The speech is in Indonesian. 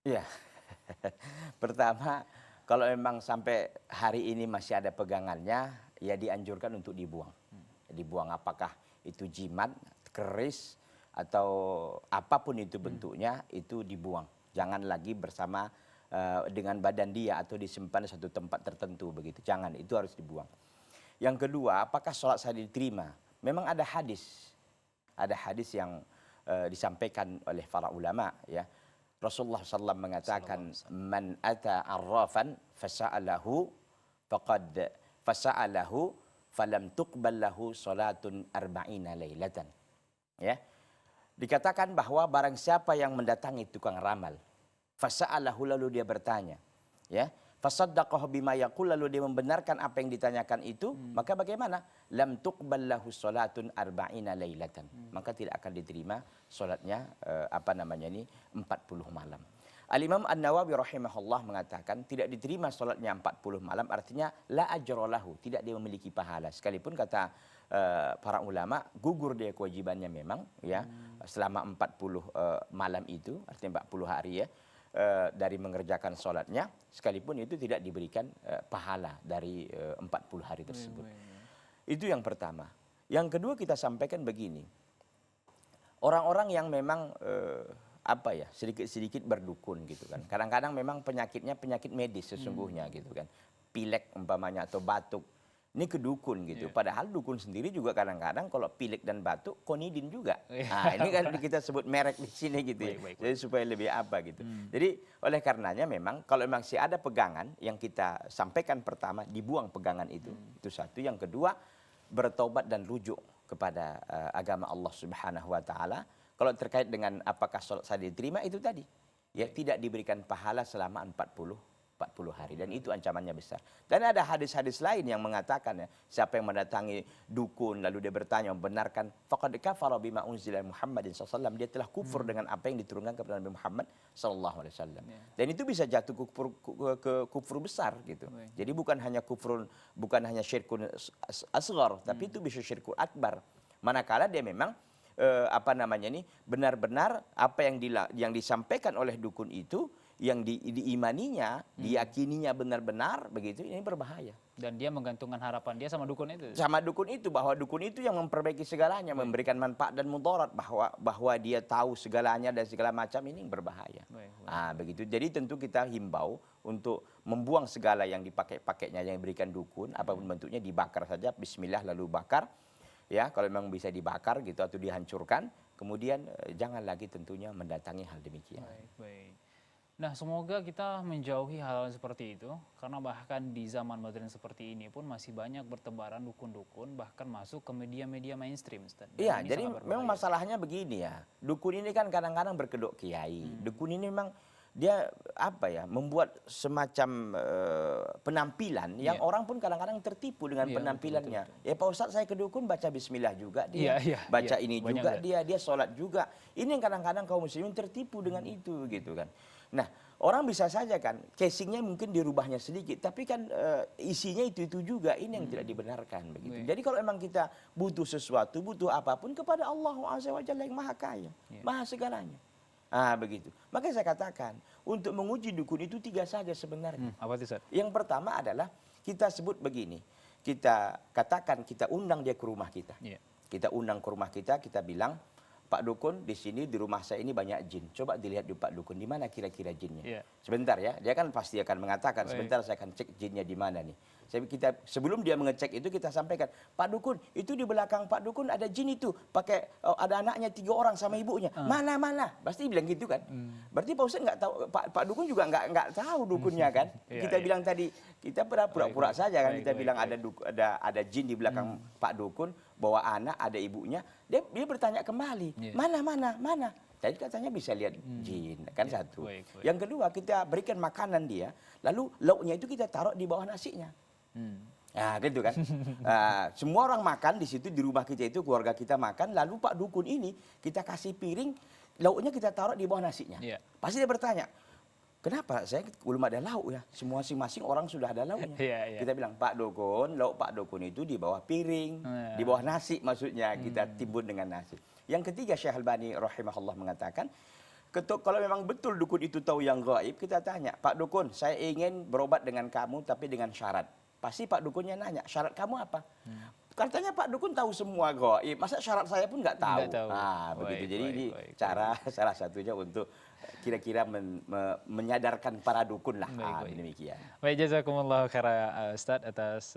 Iya. Pertama, kalau memang sampai hari ini masih ada pegangannya, ya dianjurkan untuk dibuang. Dibuang apakah itu jimat, keris, atau apapun itu bentuknya, itu dibuang. Jangan lagi bersama dengan badan dia atau disimpan di satu tempat tertentu begitu. Jangan, itu harus dibuang. Yang kedua, apakah sholat saya diterima? Memang ada hadis. Ada hadis yang disampaikan oleh para ulama ya. Rasulullah SAW mengatakan man ata arrafan fasa'alahu faqad fasa'alahu falam tuqbal lahu salatun arba'ina lailatan. Ya. Dikatakan bahwa barang siapa yang mendatangi tukang ramal, fasa'alahu lalu dia bertanya, ya. Fasaddaqahu bima yaqul lalu dia membenarkan apa yang ditanyakan itu, maka bagaimana? Lam tuqbal lahu salatun arba'ina lailatan. Maka tidak akan diterima salatnya 40 malam. Al-Imam An-Nawawi rahimahullah mengatakan tidak diterima salatnya 40 malam artinya la ajra lahu, tidak dia memiliki pahala. Sekalipun kata para ulama gugur dia kewajibannya memang ya selama 40 malam itu, artinya 40 hari ya. Dari mengerjakan sholatnya, sekalipun itu tidak diberikan pahala dari 40 hari tersebut. Itu yang pertama. Yang kedua kita sampaikan begini, orang-orang yang memang sedikit-sedikit berdukun gitu kan. Kadang-kadang memang penyakitnya penyakit medis sesungguhnya gitu kan. Pilek umpamanya atau batuk. Ini ke dukun gitu. Padahal dukun sendiri juga kadang-kadang kalau pilek dan batuk konidin juga. Nah, ini kan kita sebut merek di sini gitu ya. Jadi supaya lebih apa gitu. Jadi oleh karenanya memang kalau memang ada pegangan yang kita sampaikan pertama dibuang pegangan itu. Itu satu. Yang kedua bertobat dan rujuk kepada agama Allah Subhanahu wa taala. Kalau terkait dengan apakah sholat saya diterima itu tadi. Ya tidak diberikan pahala selama 40 hari dan itu ancamannya besar. Dan ada hadis-hadis lain yang mengatakan ya, siapa yang mendatangi dukun lalu dia bertanya membenarkan faqad kafara bima unzila Muhammadin sallallahu dia telah kufur dengan apa yang diturunkan kepada Nabi Muhammad sallallahu alaihi wasallam. Dan itu bisa jatuh ke kufur besar gitu. Jadi bukan hanya syirkun asghar tapi itu bisa syirkun akbar. Manakala dia memang benar-benar apa yang disampaikan oleh dukun itu yang diimaninya, diyakininya benar-benar begitu, ini berbahaya. Dan dia menggantungkan harapan dia sama dukun itu. Sama dukun itu, bahwa dukun itu yang memperbaiki segalanya, memberikan manfaat dan mudarat, bahwa dia tahu segalanya dan segala macam, ini berbahaya. Nah, begitu. Jadi tentu kita himbau untuk membuang segala yang dipakai-pakainya yang diberikan dukun, apapun bentuknya dibakar saja, bismillah lalu bakar. Ya, kalau memang bisa dibakar gitu atau dihancurkan, kemudian jangan lagi tentunya mendatangi hal demikian. Baik. Nah, semoga kita menjauhi hal seperti itu, karena bahkan di zaman modern seperti ini pun masih banyak bertebaran dukun-dukun, bahkan masuk ke media-media mainstream, Ustaz. Iya, jadi memang masalahnya begini ya, dukun ini kan kadang-kadang berkedok kiai. Dukun ini memang dia membuat semacam penampilan yang orang pun kadang-kadang tertipu dengan penampilannya. Betul. Ya Pak Ustadz, saya ke dukun baca bismillah juga dia, baca ini juga dia sholat juga. Ini yang kadang-kadang kaum muslimin tertipu dengan itu gitu kan. Nah, orang bisa saja kan casingnya mungkin dirubahnya sedikit, tapi kan isinya itu juga, ini yang tidak dibenarkan begitu. Jadi kalau memang kita butuh sesuatu, butuh apapun kepada Allah Azza wa Jalla yang Maha Kaya, Maha segalanya. Ah, begitu. Makanya saya katakan, untuk menguji dukun itu 3 saja sebenarnya. Apa itu, Ustaz? Yang pertama adalah kita sebut begini, kita katakan kita undang dia ke rumah kita. Kita undang ke rumah kita, kita bilang, Pak Dukun, di sini di rumah saya ini banyak jin. Coba dilihat di Pak Dukun, di mana kira-kira jinnya. Sebentar ya, dia kan pasti akan mengatakan, sebentar saya akan cek jinnya di mana nih. Sebelum dia mengecek itu kita sampaikan, Pak Dukun, itu di belakang Pak Dukun ada jin itu, ada anaknya 3 orang sama ibunya. Mana? Pasti bilang gitu kan. Berarti Pak Ustaz nggak tahu, Pak Dukun juga nggak tahu dukunnya kan. Kita bilang tadi, kita pura-pura saja kan, kita bilang ada jin di belakang Pak Dukun, bawa anak, ada ibunya. Dia bertanya kembali, mana? Jadi katanya bisa lihat jin, kan satu. Yang kedua, kita berikan makanan dia, lalu lauknya itu kita taruh di bawah nasinya. Nah, gitu kan. Semua orang makan di situ, di rumah kita itu, keluarga kita makan, lalu Pak Dukun ini kita kasih piring, lauknya kita taruh di bawah nasinya. Pasti dia bertanya, kenapa saya belum ada lauk ya? Semua masing-masing orang sudah ada lauknya. Kita bilang, Pak Dukun, lauk Pak Dukun itu di bawah piring, di bawah nasi maksudnya, kita timbun dengan nasi. Yang ketiga, Syekh Albani rahimahullah mengatakan, Kalau memang betul dukun itu tahu yang gaib, kita tanya, Pak Dukun, saya ingin berobat dengan kamu tapi dengan syarat. Pasti Pak Dukunnya nanya, syarat kamu apa? Katanya Pak Dukun tahu semua gaib, masa syarat saya pun nggak tahu. Nggak tahu. Nah, begitu. Baik, Jadi baik, ini baik. cara salah satunya untuk kira-kira menyadarkan para dukun lah. Baik, baik. Demikian. Baik, jazakumullah khairan Ustaz atas